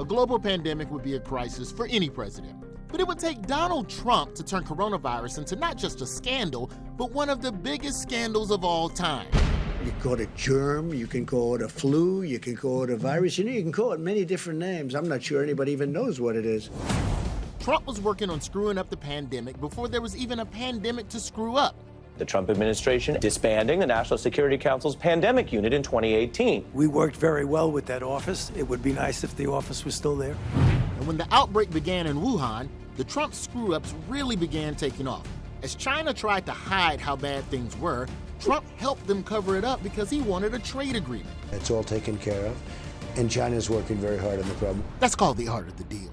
a global pandemic would be a crisis for any president. But it would take Donald Trump to turn coronavirus into not just a scandal, but one of the biggest scandals of all time. You can call it a germ, you can call it a flu, you can call it a virus. You can call it many different names. I'm not sure anybody even knows what it is. Trump was working on screwing up the pandemic before there was even a pandemic to screw up. The Trump administration disbanding the National Security Council's pandemic unit in 2018. We worked very well with that office. It would be nice if the office was still there. And when the outbreak began in Wuhan, the Trump screw-ups really began taking off. As China tried to hide how bad things were, Trump helped them cover it up because he wanted a trade agreement. It's all taken care of, and China's working very hard on the problem. That's called the art of the deal.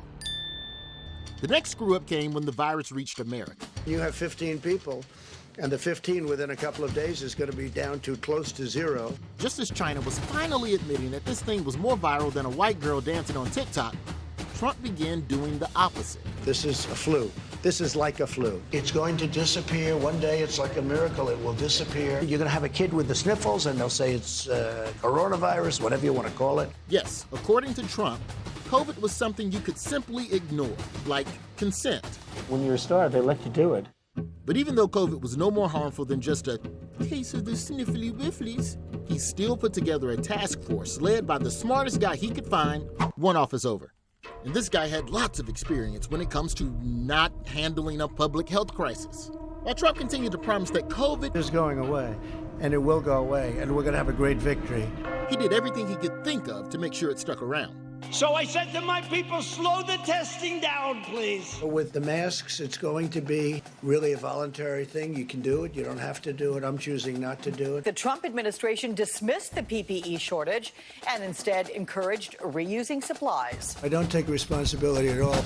The next screw-up came when the virus reached America. You have 15 people, and the 15 within a couple of days is going to be down to close to zero. Just as China was finally admitting that this thing was more viral than a white girl dancing on TikTok, Trump began doing the opposite. This is a flu. This is like a flu. It's going to disappear. One day it's like a miracle. It will disappear. You're going to have a kid with the sniffles, and they'll say it's coronavirus, whatever you want to call it. Yes, according to Trump, COVID was something you could simply ignore, like consent. When you're a star, they let you do it. But even though COVID was no more harmful than just a case of the sniffly whifflies, he still put together a task force led by the smartest guy he could find, one office over. And this guy had lots of experience when it comes to not handling a public health crisis. While Trump continued to promise that COVID It's going away, and it will go away, and we're going to have a great victory. he did everything he could think of to make sure it stuck around. So I said to my people, slow the testing down, please. With the masks, it's going to be really a voluntary thing. You can do it. You don't have to do it. I'm choosing not to do it. The Trump administration dismissed the PPE shortage and instead encouraged reusing supplies. I don't take responsibility at all.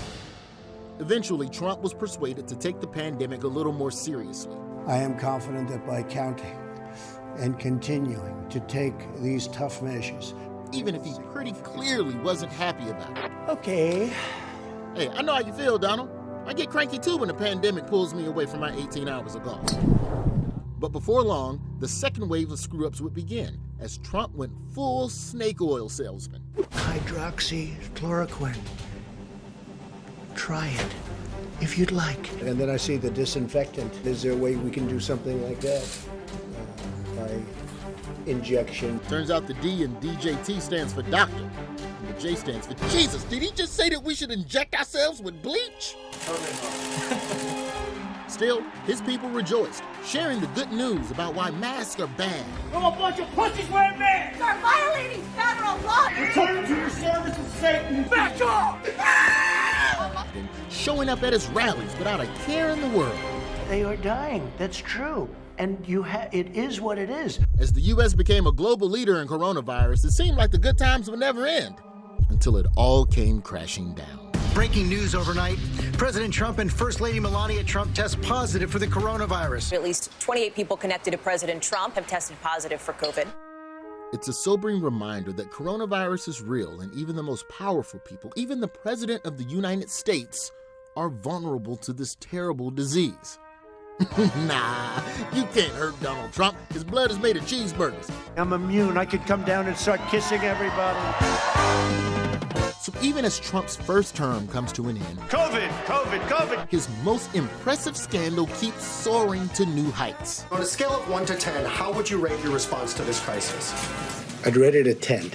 Eventually, Trump was persuaded to take the pandemic a little more seriously. I am confident that by counting and continuing to take these tough measures, Even if he pretty clearly wasn't happy about it. okay, Hey, I know how you feel, Donald. I get cranky too when the pandemic pulls me away from my 18 hours of golf. But before long, the second wave of screw-ups would begin as Trump went full snake oil salesman. hydroxychloroquine. Try it if you'd like. And then I see the disinfectant. Is there a way we can do something like that? By injection. Turns out the D in DJT stands for doctor, and the J stands for Jesus. Did he just say that we should inject ourselves with bleach? Still, his people rejoiced, sharing the good news about why masks are bad. I'm a bunch of pussies wearing masks. You're violating federal law. Return to your service of Satan. Back off! And showing up at his rallies without a care in the world. They are dying. That's true. And it is what it is. As the U.S. became a global leader in coronavirus, it seemed like the good times would never end until it all came crashing down. Breaking news overnight. President Trump and First Lady Melania Trump test positive for the coronavirus. At least 28 people connected to President Trump have tested positive for COVID. It's a sobering reminder that coronavirus is real, and even the most powerful people, even the President of the United States, are vulnerable to this terrible disease. Nah, you can't hurt Donald Trump. His blood is made of cheeseburgers. I'm immune. I could come down and start kissing everybody. So even as Trump's first term comes to an end, COVID. his most impressive scandal keeps soaring to new heights. On a scale of 1 to 10, how would you rate your response to this crisis? I'd rate it a 10.